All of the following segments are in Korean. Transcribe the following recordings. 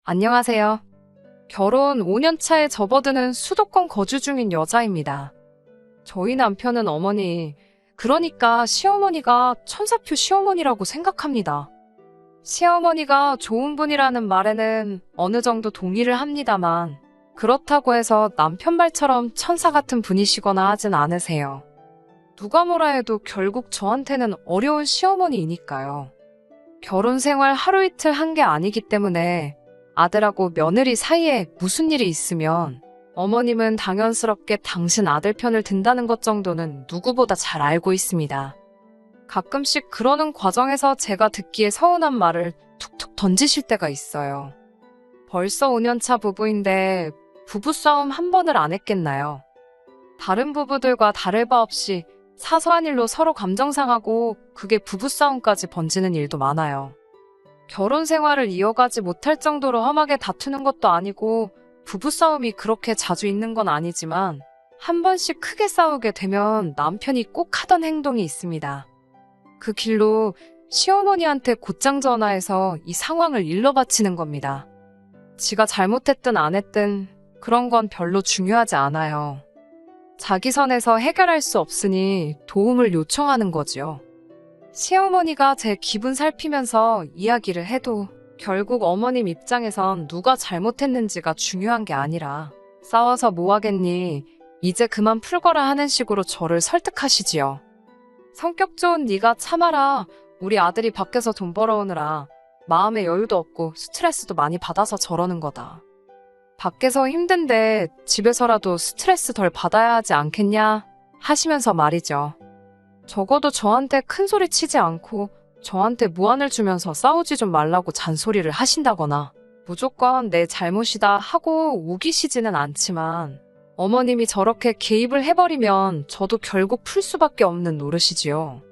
안녕하세요. 결혼 5년 차에 접어드는 수도권 거주 중인 여자입니다. 저희 남편은 어머니, 그러니까 시어머니가 천사표 시어머니라고 생각합니다. 시어머니가 좋은 분이라는 말에는 어느 정도 동의를 합니다만, 그렇다고 해서 남편 말처럼 천사 같은 분이시거나 하진 않으세요. 누가 뭐라 해도 결국 저한테는 어려운 시어머니이니까요. 결혼 생활 하루 이틀 한 게 아니기 때문에 아들하고 며느리 사이에 무슨 일이 있으면 어머님은 당연스럽게 당신 아들 편을 든다는 것 정도는 누구보다 잘 알고 있습니다. 가끔씩 그러는 과정에서 제가 듣기에 서운한 말을 툭툭 던지실 때가 있어요. 벌써 5년 차 부부인데 부부싸움 한 번을 안 했겠나요? 다른 부부들과 다를 바 없이 사소한 일로 서로 감정 상하고 그게 부부싸움까지 번지는 일도 많아요. 결혼 생활을 이어가지 못할 정도로 험하게 다투는 것도 아니고 부부싸움이 그렇게 자주 있는 건 아니지만 한 번씩 크게 싸우게 되면 남편이 꼭 하던 행동이 있습니다. 그 길로 시어머니한테 곧장 전화해서 이 상황을 일러 바치는 겁니다. 지가 잘못했든 안 했든 그런 건 별로 중요하지 않아요. 자기 선에서 해결할 수 없으니 도움을 요청하는 거지요. 시어머니가 제 기분 살피면서 이야기를 해도 결국 어머님 입장에선 누가 잘못했는지가 중요한 게 아니라 싸워서 뭐 하겠니? 이제 그만 풀거라 하는 식으로 저를 설득하시지요. 성격 좋은 네가 참아라. 우리 아들이 밖에서 돈 벌어오느라 마음의 여유도 없고 스트레스도 많이 받아서 저러는 거다. 밖에서 힘든데 집에서라도 스트레스 덜 받아야 하지 않겠냐? 하시면서 말이죠. 적어도 저한테 큰 소리 치지 않고 저한테 무안을 주면서 싸우지 좀 말라고 잔소리를 하신다거나 무조건 내 잘못이다 하고 우기시지는 않지만 어머님이 저렇게 개입을 해버리면 저도 결국 풀 수밖에 없는 노릇이지요.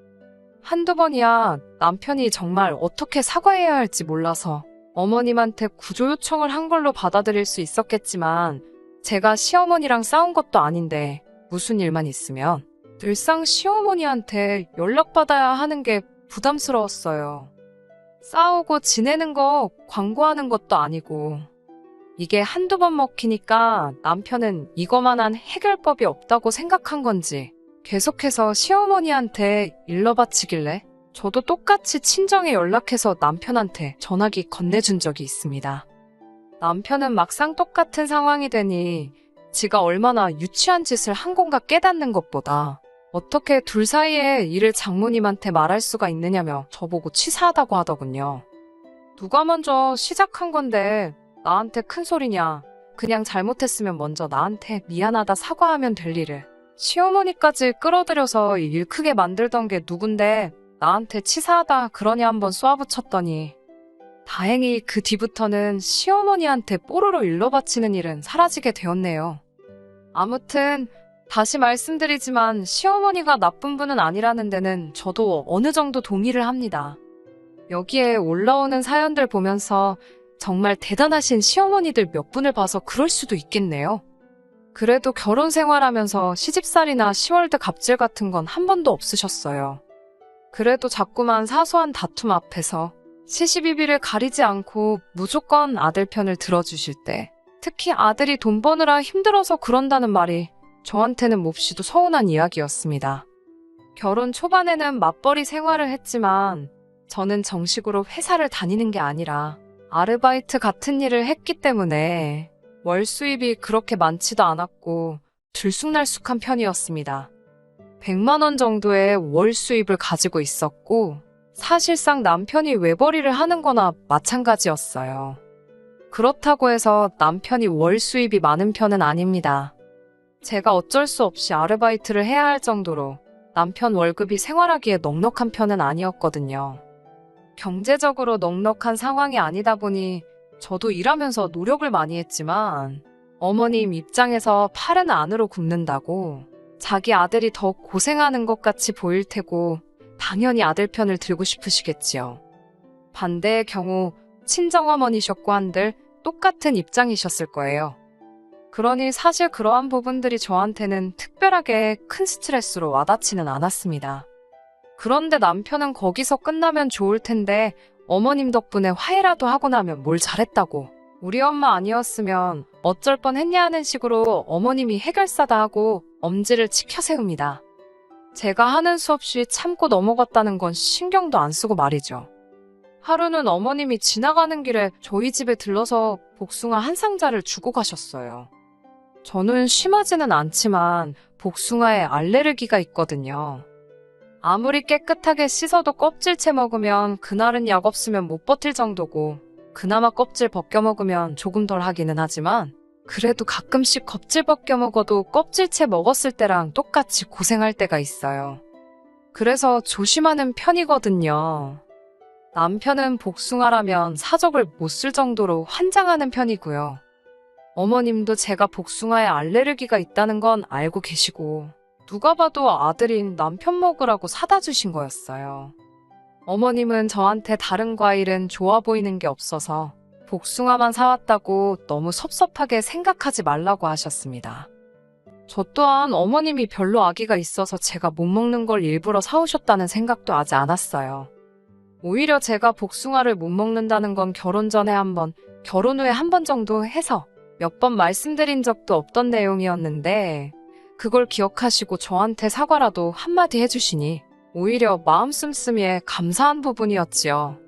한두 번이야 남편이 정말 어떻게 사과해야 할지 몰라서 어머님한테 구조 요청을 한 걸로 받아들일 수 있었겠지만 제가 시어머니랑 싸운 것도 아닌데 무슨 일만 있으면 늘상 시어머니한테 연락받아야 하는 게 부담스러웠어요. 싸우고 지내는 거 광고하는 것도 아니고 이게 한두 번 먹히니까 남편은 이거만한 해결법이 없다고 생각한 건지 계속해서 시어머니한테 일러 바치길래 저도 똑같이 친정에 연락해서 남편한테 전화기 건네준 적이 있습니다. 남편은 막상 똑같은 상황이 되니 지가 얼마나 유치한 짓을 한 건가 깨닫는 것보다 어떻게 둘 사이에 일을 장모님한테 말할 수가 있느냐며 저보고 치사하다고 하더군요. 누가 먼저 시작한 건데 나한테 큰 소리냐. 그냥 잘못했으면 먼저 나한테 미안하다 사과하면 될 일을. 시어머니까지 끌어들여서 일 크게 만들던 게 누군데 나한테 치사하다 그러냐 한번 쏘아붙였더니 다행히 그 뒤부터는 시어머니한테 뽀로로 일러 바치는 일은 사라지게 되었네요. 아무튼 다시 말씀드리지만 시어머니가 나쁜 분은 아니라는 데는 저도 어느 정도 동의를 합니다. 여기에 올라오는 사연들 보면서 정말 대단하신 시어머니들 몇 분을 봐서 그럴 수도 있겠네요. 그래도 결혼 생활하면서 시집살이나 시월드 갑질 같은 건 한 번도 없으셨어요. 그래도 자꾸만 사소한 다툼 앞에서 시시비비를 가리지 않고 무조건 아들 편을 들어주실 때 특히 아들이 돈 버느라 힘들어서 그런다는 말이 저한테는 몹시도 서운한 이야기였습니다. 결혼 초반에는 맞벌이 생활을 했지만 저는 정식으로 회사를 다니는 게 아니라 아르바이트 같은 일을 했기 때문에 월 수입이 그렇게 많지도 않았고 들쑥날쑥한 편이었습니다. 100만 원 정도의 월 수입을 가지고 있었고 사실상 남편이 외벌이를 하는 거나 마찬가지였어요. 그렇다고 해서 남편이 월 수입이 많은 편은 아닙니다. 제가 어쩔 수 없이 아르바이트를 해야 할 정도로 남편 월급이 생활하기에 넉넉한 편은 아니었거든요. 경제적으로 넉넉한 상황이 아니다 보니 저도 일하면서 노력을 많이 했지만 어머님 입장에서 팔은 안으로 굽는다고 자기 아들이 더 고생하는 것 같이 보일 테고 당연히 아들 편을 들고 싶으시겠지요. 반대의 경우 친정어머니셨고 한들 똑같은 입장이셨을 거예요. 그러니 사실 그러한 부분들이 저한테는 특별하게 큰 스트레스로 와닿지는 않았습니다. 그런데 남편은 거기서 끝나면 좋을 텐데 어머님 덕분에 화해라도 하고 나면 뭘 잘했다고 우리 엄마 아니었으면 어쩔 뻔했냐 하는 식으로 어머님이 해결사다 하고 엄지를 치켜 세웁니다. 제가 하는 수 없이 참고 넘어갔다는 건 신경도 안 쓰고 말이죠. 하루는 어머님이 지나가는 길에 저희 집에 들러서 복숭아 한 상자를 주고 가셨어요. 저는 심하지는 않지만 복숭아에 알레르기가 있거든요. 아무리 깨끗하게 씻어도 껍질째 먹으면 그날은 약 없으면 못 버틸 정도고, 그나마 껍질 벗겨 먹으면 조금 덜 하기는 하지만 그래도 가끔씩 껍질 벗겨 먹어도 껍질째 먹었을 때랑 똑같이 고생할 때가 있어요. 그래서 조심하는 편이거든요. 남편은 복숭아라면 사족을 못 쓸 정도로 환장하는 편이고요. 어머님도 제가 복숭아에 알레르기가 있다는 건 알고 계시고 누가 봐도 아들인 남편 먹으라고 사다 주신 거였어요. 어머님은 저한테 다른 과일은 좋아 보이는 게 없어서 복숭아만 사왔다고 너무 섭섭하게 생각하지 말라고 하셨습니다. 저 또한 어머님이 별로 아기가 있어서 제가 못 먹는 걸 일부러 사오셨다는 생각도 하지 않았어요. 오히려 제가 복숭아를 못 먹는다는 건 결혼 전에 한 번, 결혼 후에 한 번 정도 해서 몇 번 말씀드린 적도 없던 내용이었는데 그걸 기억하시고 저한테 사과라도 한마디 해주시니 오히려 마음 씀씀이에 감사한 부분이었지요.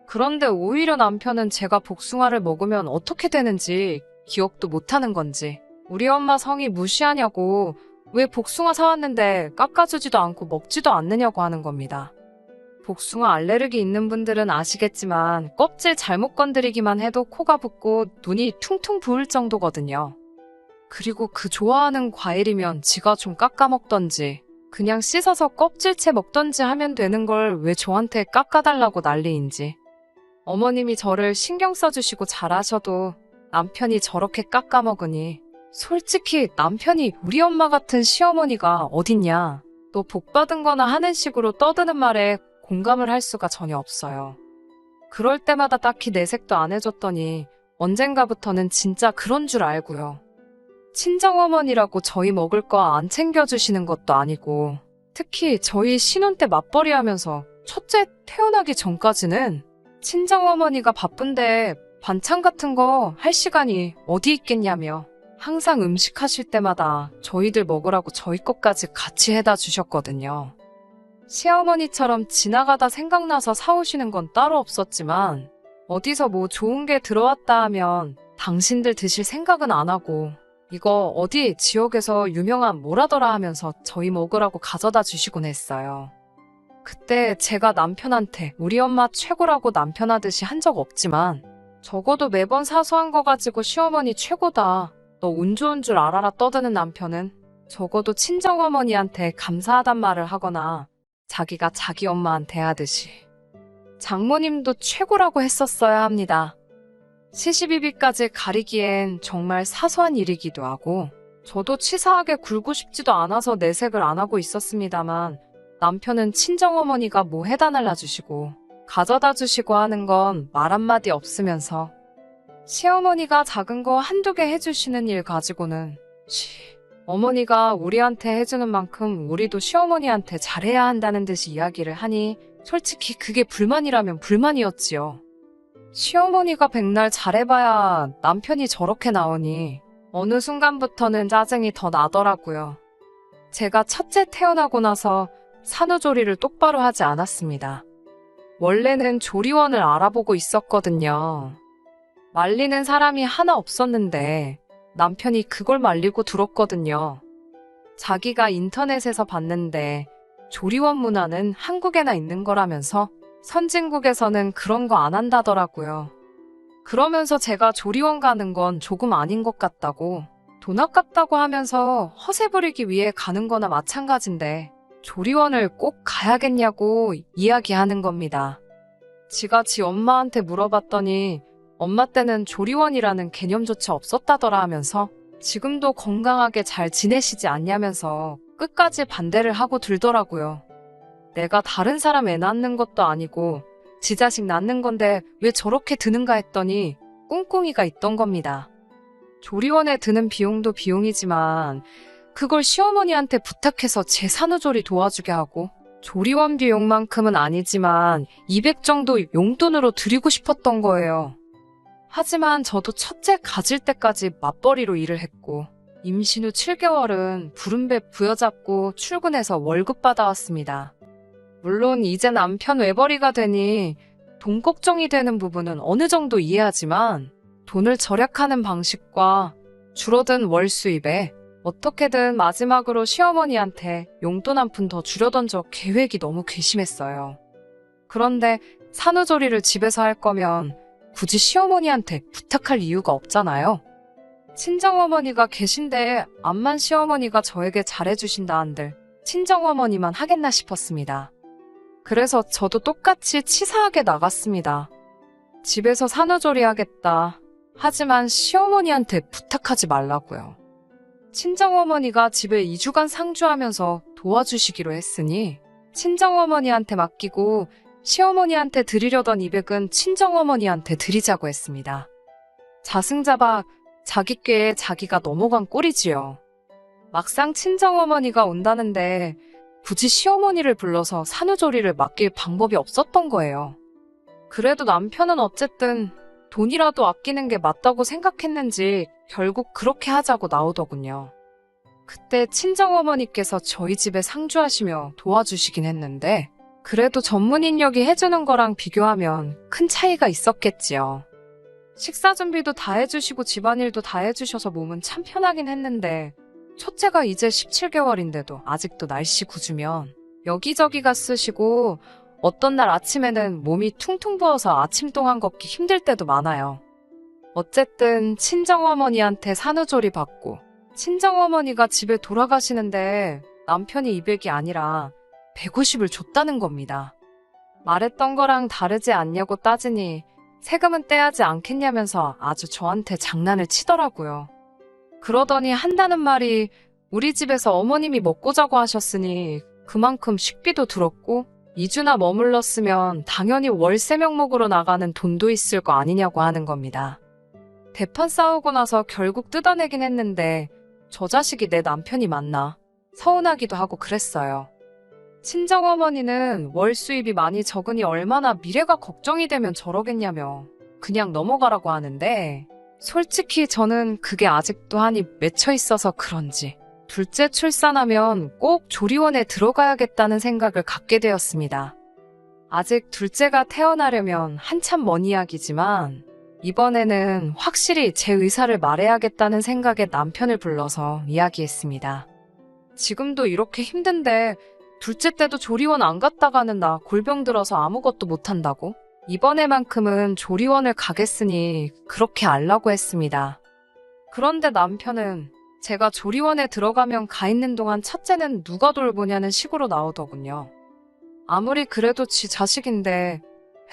그런데 오히려 남편은 제가 복숭아를 먹으면 어떻게 되는지 기억도 못하는 건지 우리 엄마 성의 무시하냐고 왜 복숭아 사왔는데 깎아주지도 않고 먹지도 않느냐고 하는 겁니다. 복숭아 알레르기 있는 분들은 아시겠지만 껍질 잘못 건드리기만 해도 코가 붓고 눈이 퉁퉁 부을 정도거든요. 그리고 그 좋아하는 과일이면 지가 좀 깎아 먹던지 그냥 씻어서 껍질째 먹던지 하면 되는 걸 왜 저한테 깎아달라고 난리인지. 어머님이 저를 신경 써주시고 잘하셔도 남편이 저렇게 깎아 먹으니 솔직히 남편이 우리 엄마 같은 시어머니가 어딨냐, 또 복 받은 거나 하는 식으로 떠드는 말에 공감을 할 수가 전혀 없어요. 그럴 때마다 딱히 내색도 안 해줬더니 언젠가부터는 진짜 그런 줄 알고요. 친정어머니라고 저희 먹을 거 안 챙겨주시는 것도 아니고 특히 저희 신혼 때 맞벌이 하면서 첫째 태어나기 전까지는 친정어머니가 바쁜데 반찬 같은 거 할 시간이 어디 있겠냐며 항상 음식 하실 때마다 저희들 먹으라고 저희 것까지 같이 해다 주셨거든요. 시어머니처럼 지나가다 생각나서 사오시는 건 따로 없었지만 어디서 뭐 좋은 게 들어왔다 하면 당신들 드실 생각은 안 하고 이거 어디 지역에서 유명한 뭐라더라 하면서 저희 먹으라고 가져다 주시곤 했어요. 그때 제가 남편한테 우리 엄마 최고라고 남편 하듯이 한 적 없지만 적어도 매번 사소한 거 가지고 시어머니 최고다, 너 운 좋은 줄 알아라 떠드는 남편은 적어도 친정어머니한테 감사하단 말을 하거나 자기가 자기 엄마한테 하듯이 장모님도 최고라고 했었어야 합니다. 시시비비까지 가리기엔 정말 사소한 일이기도 하고 저도 치사하게 굴고 싶지도 않아서 내색을 안 하고 있었습니다만 남편은 친정어머니가 뭐 해다 날라주시고 가져다 주시고 하는 건 말 한마디 없으면서 시어머니가 작은 거 한두 개 해주시는 일 가지고는 어머니가 우리한테 해주는 만큼 우리도 시어머니한테 잘해야 한다는 듯이 이야기를 하니 솔직히 그게 불만이라면 불만이었지요. 시어머니가 백날 잘해봐야 남편이 저렇게 나오니 어느 순간부터는 짜증이 더 나더라고요. 제가 첫째 태어나고 나서 산후조리를 똑바로 하지 않았습니다. 원래는 조리원을 알아보고 있었거든요. 말리는 사람이 하나 없었는데 남편이 그걸 말리고 들었거든요. 자기가 인터넷에서 봤는데 조리원 문화는 한국에나 있는 거라면서 선진국에서는 그런 거 안 한다더라고요. 그러면서 제가 조리원 가는 건 조금 아닌 것 같다고, 돈 아깝다고 하면서 허세 부리기 위해 가는 거나 마찬가지인데 조리원을 꼭 가야겠냐고 이야기하는 겁니다. 지가 지 엄마한테 물어봤더니 엄마 때는 조리원이라는 개념조차 없었다더라 하면서 지금도 건강하게 잘 지내시지 않냐면서 끝까지 반대를 하고 들더라고요. 내가 다른 사람 애 낳는 것도 아니고 지 자식 낳는 건데 왜 저렇게 드는가 했더니 꿍꿍이가 있던 겁니다. 조리원에 드는 비용도 비용이지만 그걸 시어머니한테 부탁해서 제 산후조리 도와주게 하고 조리원 비용만큼은 아니지만 200 정도 용돈으로 드리고 싶었던 거예요. 하지만 저도 첫째 가질 때까지 맞벌이로 일을 했고 임신 후 7개월은 부름배 부여잡고 출근해서 월급 받아왔습니다. 물론 이제 남편 외벌이가 되니 돈 걱정이 되는 부분은 어느 정도 이해하지만 돈을 절약하는 방식과 줄어든 월 수입에 어떻게든 마지막으로 시어머니한테 용돈 한 푼 더 주려던 저 계획이 너무 괘씸했어요. 그런데 산후조리를 집에서 할 거면 굳이 시어머니한테 부탁할 이유가 없잖아요. 친정어머니가 계신데 암만 시어머니가 저에게 잘해주신다 한들 친정어머니만 하겠나 싶었습니다. 그래서 저도 똑같이 치사하게 나갔습니다. 집에서 산후조리 하겠다. 하지만 시어머니한테 부탁하지 말라고요. 친정어머니가 집에 2주간 상주하면서 도와주시기로 했으니 친정어머니한테 맡기고 시어머니한테 드리려던 200은 친정어머니한테 드리자고 했습니다. 자승자박 자기 꾀에 자기가 넘어간 꼴이지요. 막상 친정어머니가 온다는데 굳이 시어머니를 불러서 산후조리를 맡길 방법이 없었던 거예요. 그래도 남편은 어쨌든 돈이라도 아끼는 게 맞다고 생각했는지 결국 그렇게 하자고 나오더군요. 그때 친정어머니께서 저희 집에 상주하시며 도와주시긴 했는데 그래도 전문 인력이 해주는 거랑 비교하면 큰 차이가 있었겠지요. 식사 준비도 다 해주시고 집안일도 다 해주셔서 몸은 참 편하긴 했는데 첫째가 이제 17개월인데도 아직도 날씨 굳으면 여기저기가 쓰시고 어떤 날 아침에는 몸이 퉁퉁 부어서 아침 동안 걷기 힘들 때도 많아요. 어쨌든 친정어머니한테 산후조리 받고 친정어머니가 집에 돌아가시는데 남편이 200이 아니라 150을 줬다는 겁니다. 말했던 거랑 다르지 않냐고 따지니 세금은 떼야지 않겠냐면서 아주 저한테 장난을 치더라고요. 그러더니 한다는 말이 우리 집에서 어머님이 먹고 자고 하셨으니 그만큼 식비도 들었고 2주나 머물렀으면 당연히 월세 명목으로 나가는 돈도 있을 거 아니냐고 하는 겁니다. 대판 싸우고 나서 결국 뜯어내긴 했는데 저 자식이 내 남편이 맞나 서운하기도 하고 그랬어요. 친정어머니는 월 수입이 많이 적으니 얼마나 미래가 걱정이 되면 저러겠냐며 그냥 넘어가라고 하는데 솔직히 저는 그게 아직도 한이 맺혀 있어서 그런지 둘째 출산하면 꼭 조리원에 들어가야겠다는 생각을 갖게 되었습니다. 아직 둘째가 태어나려면 한참 먼 이야기지만 이번에는 확실히 제 의사를 말해야겠다는 생각에 남편을 불러서 이야기했습니다. 지금도 이렇게 힘든데 둘째 때도 조리원 안 갔다가는 나 골병 들어서 아무것도 못한다고? 이번에만큼은 조리원을 가겠으니 그렇게 알라고 했습니다. 그런데 남편은 제가 조리원에 들어가면 가 있는 동안 첫째는 누가 돌보냐는 식으로 나오더군요. 아무리 그래도 지 자식인데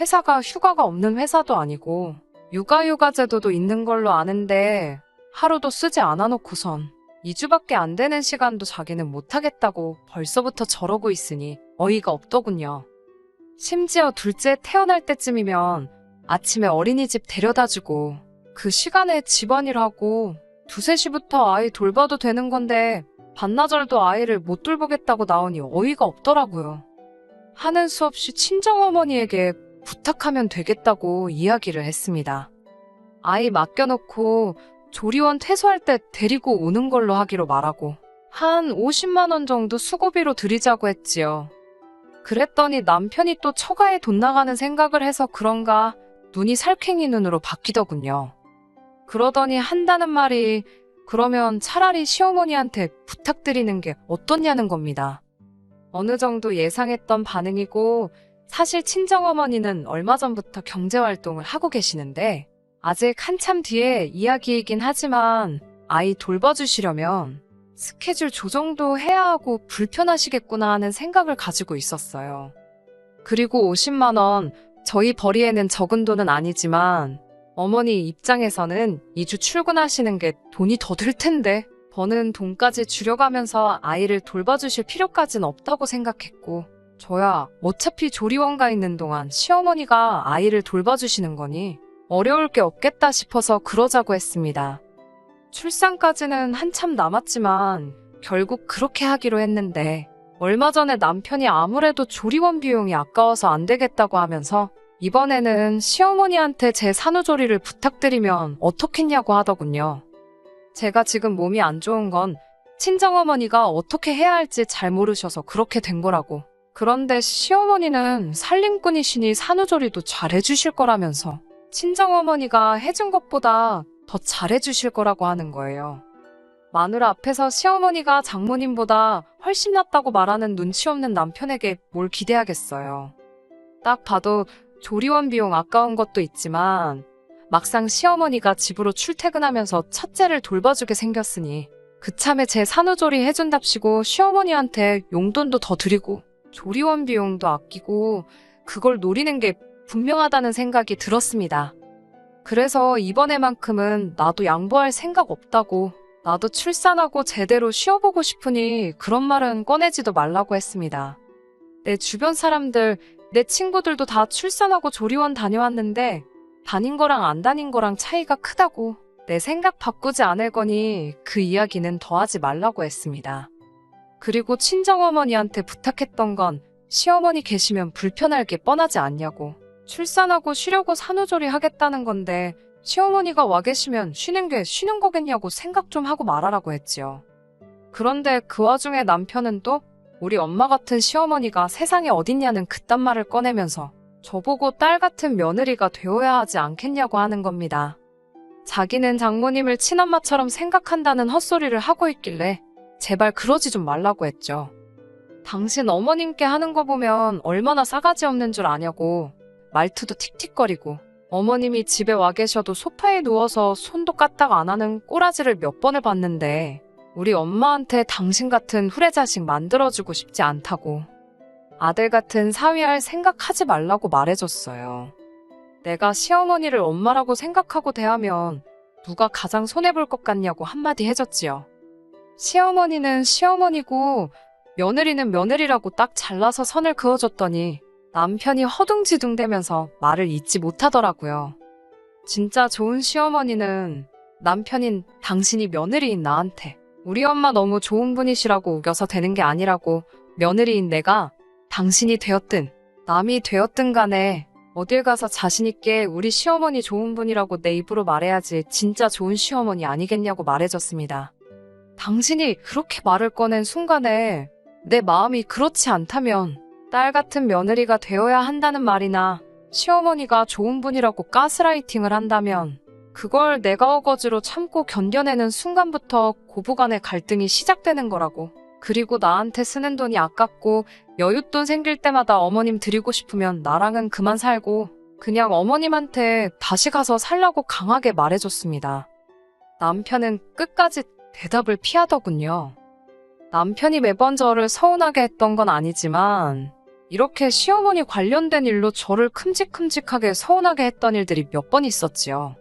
회사가 휴가가 없는 회사도 아니고 육아휴가 제도도 있는 걸로 아는데 하루도 쓰지 않아 놓고선 2주밖에 안 되는 시간도 자기는 못하겠다고 벌써부터 저러고 있으니 어이가 없더군요. 심지어 둘째 태어날 때쯤이면 아침에 어린이집 데려다주고 그 시간에 집안일하고 2, 3시부터 아이 돌봐도 되는 건데 반나절도 아이를 못 돌보겠다고 나오니 어이가 없더라고요. 하는 수 없이 친정어머니에게 부탁하면 되겠다고 이야기를 했습니다. 아이 맡겨놓고 조리원 퇴소할 때 데리고 오는 걸로 하기로 말하고 한 50만 원 정도 수고비로 드리자고 했지요. 그랬더니 남편이 또 처가에 돈 나가는 생각을 해서 그런가 눈이 살쾡이 눈으로 바뀌더군요. 그러더니 한다는 말이 그러면 차라리 시어머니한테 부탁드리는 게 어떻냐는 겁니다. 어느 정도 예상했던 반응이고 사실 친정어머니는 얼마 전부터 경제활동을 하고 계시는데 아직 한참 뒤에 이야기이긴 하지만 아이 돌봐주시려면 스케줄 조정도 해야 하고 불편하시겠구나 하는 생각을 가지고 있었어요. 그리고 50만 원, 저희 벌이에는 적은 돈은 아니지만 어머니 입장에서는 2주 출근하시는 게 돈이 더 들 텐데 버는 돈까지 줄여가면서 아이를 돌봐주실 필요까지는 없다고 생각했고 저야 어차피 조리원 가 있는 동안 시어머니가 아이를 돌봐주시는 거니 어려울 게 없겠다 싶어서 그러자고 했습니다. 출산까지는 한참 남았지만 결국 그렇게 하기로 했는데 얼마 전에 남편이 아무래도 조리원 비용이 아까워서 안 되겠다고 하면서 이번에는 시어머니한테 제 산후조리를 부탁드리면 어떻겠냐고 하더군요. 제가 지금 몸이 안 좋은 건 친정어머니가 어떻게 해야 할지 잘 모르셔서 그렇게 된 거라고. 그런데 시어머니는 살림꾼이시니 산후조리도 잘 해주실 거라면서 친정어머니가 해준 것보다 더 잘해주실 거라고 하는 거예요. 마누라 앞에서 시어머니가 장모님보다 훨씬 낫다고 말하는 눈치 없는 남편에게 뭘 기대하겠어요. 딱 봐도 조리원 비용 아까운 것도 있지만 막상 시어머니가 집으로 출퇴근하면서 첫째를 돌봐주게 생겼으니 그참에 제 산후조리 해준답시고 시어머니한테 용돈도 더 드리고 조리원 비용도 아끼고 그걸 노리는 게 분명하다는 생각이 들었습니다. 그래서 이번에만큼은 나도 양보할 생각 없다고, 나도 출산하고 제대로 쉬어보고 싶으니 그런 말은 꺼내지도 말라고 했습니다. 내 주변 사람들, 내 친구들도 다 출산하고 조리원 다녀왔는데 다닌 거랑 안 다닌 거랑 차이가 크다고, 내 생각 바꾸지 않을 거니 그 이야기는 더 하지 말라고 했습니다. 그리고 친정어머니한테 부탁했던 건 시어머니 계시면 불편할 게 뻔하지 않냐고, 출산하고 쉬려고 산후조리 하겠다는 건데 시어머니가 와 계시면 쉬는 게 쉬는 거겠냐고 생각 좀 하고 말하라고 했지요. 그런데 그 와중에 남편은 또 우리 엄마 같은 시어머니가 세상에 어딨냐는 그딴 말을 꺼내면서 저보고 딸 같은 며느리가 되어야 하지 않겠냐고 하는 겁니다. 자기는 장모님을 친엄마처럼 생각한다는 헛소리를 하고 있길래 제발 그러지 좀 말라고 했죠. 당신 어머님께 하는 거 보면 얼마나 싸가지 없는 줄 아냐고, 말투도 틱틱거리고 어머님이 집에 와 계셔도 소파에 누워서 손도 까딱 안 하는 꼬라지를 몇 번을 봤는데 우리 엄마한테 당신 같은 후레자식 만들어주고 싶지 않다고, 아들 같은 사위할 생각하지 말라고 말해줬어요. 내가 시어머니를 엄마라고 생각하고 대하면 누가 가장 손해볼 것 같냐고 한마디 해줬지요. 시어머니는 시어머니고 며느리는 며느리라고 딱 잘라서 선을 그어줬더니 남편이 허둥지둥대면서 말을 잇지 못하더라고요. 진짜 좋은 시어머니는 남편인 당신이 며느리인 나한테 우리 엄마 너무 좋은 분이시라고 우겨서 되는 게 아니라고, 며느리인 내가 당신이 되었든 남이 되었든 간에 어딜 가서 자신있게 우리 시어머니 좋은 분이라고 내 입으로 말해야지 진짜 좋은 시어머니 아니겠냐고 말해줬습니다. 당신이 그렇게 말을 꺼낸 순간에 내 마음이 그렇지 않다면 딸 같은 며느리가 되어야 한다는 말이나 시어머니가 좋은 분이라고 가스라이팅을 한다면 그걸 내가 어거지로 참고 견뎌내는 순간부터 고부간의 갈등이 시작되는 거라고. 그리고 나한테 쓰는 돈이 아깝고 여윳돈 생길 때마다 어머님 드리고 싶으면 나랑은 그만 살고 그냥 어머님한테 다시 가서 살라고 강하게 말해줬습니다. 남편은 끝까지 대답을 피하더군요. 남편이 매번 저를 서운하게 했던 건 아니지만 이렇게 시어머니 관련된 일로 저를 큼직큼직하게 서운하게 했던 일들이 몇 번 있었지요.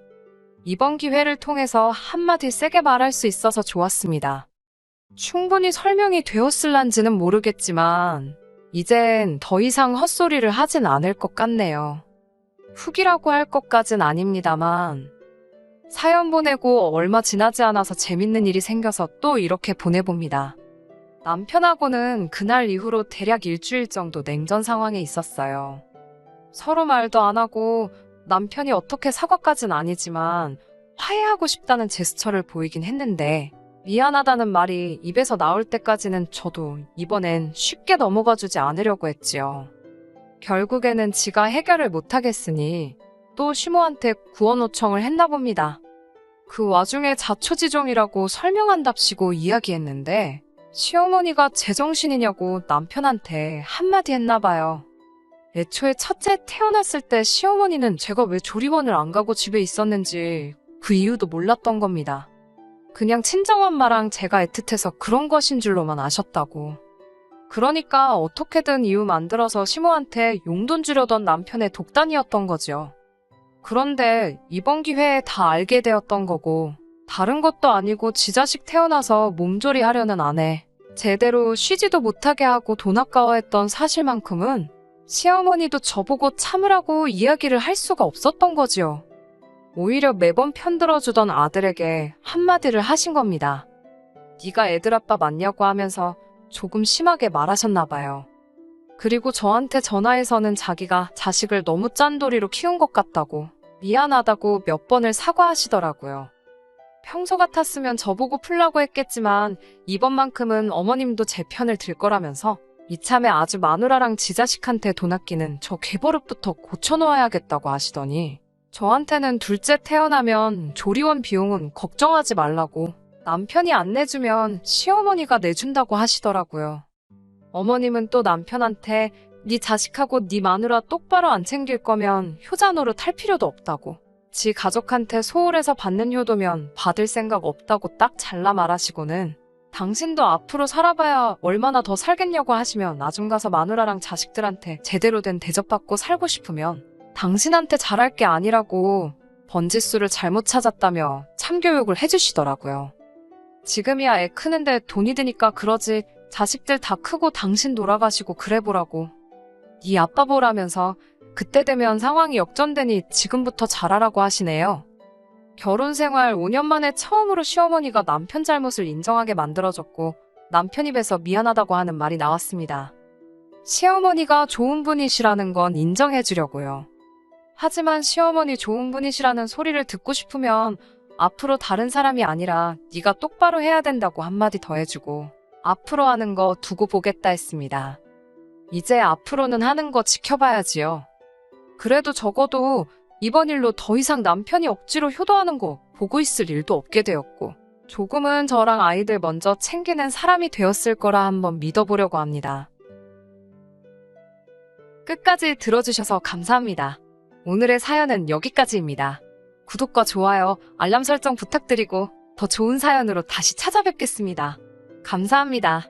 이번 기회를 통해서 한마디 세게 말할 수 있어서 좋았습니다. 충분히 설명이 되었을란지는 모르겠지만 이젠 더 이상 헛소리를 하진 않을 것 같네요. 훅이라고 할 것까진 아닙니다만 사연 보내고 얼마 지나지 않아서 재밌는 일이 생겨서 또 이렇게 보내봅니다. 남편하고는 그날 이후로 대략 일주일 정도 냉전 상황에 있었어요. 서로 말도 안 하고 남편이 어떻게 사과까진 아니지만 화해하고 싶다는 제스처를 보이긴 했는데 미안하다는 말이 입에서 나올 때까지는 저도 이번엔 쉽게 넘어가주지 않으려고 했지요. 결국에는 지가 해결을 못하겠으니 또 시모한테 구원 요청을 했나 봅니다. 그 와중에 자초지종이라고 설명한답시고 이야기했는데 시어머니가 제정신이냐고 남편한테 한마디 했나 봐요. 애초에 첫째 태어났을 때 시어머니는 제가 왜 조리원을 안 가고 집에 있었는지 그 이유도 몰랐던 겁니다. 그냥 친정엄마랑 제가 애틋해서 그런 것인 줄로만 아셨다고. 그러니까 어떻게든 이유 만들어서 시모한테 용돈 주려던 남편의 독단이었던 거죠. 그런데 이번 기회에 다 알게 되었던 거고 다른 것도 아니고 지 자식 태어나서 몸조리 하려는 아내, 제대로 쉬지도 못하게 하고 돈 아까워했던 사실만큼은 시어머니도 저보고 참으라고 이야기를 할 수가 없었던 거지요. 오히려 매번 편들어주던 아들에게 한마디를 하신 겁니다. 네가 애들 아빠 맞냐고 하면서 조금 심하게 말하셨나 봐요. 그리고 저한테 전화해서는 자기가 자식을 너무 짠돌이로 키운 것 같다고, 미안하다고 몇 번을 사과하시더라고요. 평소 같았으면 저보고 풀라고 했겠지만 이번만큼은 어머님도 제 편을 들 거라면서 이참에 아주 마누라랑 지자식한테 돈 아끼는 저 괴버릇부터 고쳐놓아야겠다고 하시더니 저한테는 둘째 태어나면 조리원 비용은 걱정하지 말라고, 남편이 안 내주면 시어머니가 내준다고 하시더라고요. 어머님은 또 남편한테 네 자식하고 네 마누라 똑바로 안 챙길 거면 효자 노릇 할 필요도 없다고, 지 가족한테 소홀해서 받는 효도면 받을 생각 없다고 딱 잘라 말하시고는 당신도 앞으로 살아봐야 얼마나 더 살겠냐고 하시면 나중 가서 마누라랑 자식들한테 제대로 된 대접받고 살고 싶으면 당신한테 잘할 게 아니라고 번지수를 잘못 찾았다며 참교육을 해주시더라고요. 지금이야 애 크는데 돈이 드니까 그러지 자식들 다 크고 당신 돌아가시고 그래 보라고, 네 아빠 보라면서 그때 되면 상황이 역전되니 지금부터 잘하라고 하시네요. 결혼 생활 5년 만에 처음으로 시어머니가 남편 잘못을 인정하게 만들어줬고 남편 입에서 미안하다고 하는 말이 나왔습니다. 시어머니가 좋은 분이시라는 건 인정해주려고요. 하지만 시어머니 좋은 분이시라는 소리를 듣고 싶으면 앞으로 다른 사람이 아니라 네가 똑바로 해야 된다고 한마디 더 해주고 앞으로 하는 거 두고 보겠다 했습니다. 이제 앞으로는 하는 거 지켜봐야지요. 그래도 적어도 이번 일로 더 이상 남편이 억지로 효도하는 거 보고 있을 일도 없게 되었고 조금은 저랑 아이들 먼저 챙기는 사람이 되었을 거라 한번 믿어보려고 합니다. 끝까지 들어주셔서 감사합니다. 오늘의 사연은 여기까지입니다. 구독과 좋아요, 알람 설정 부탁드리고 더 좋은 사연으로 다시 찾아뵙겠습니다. 감사합니다.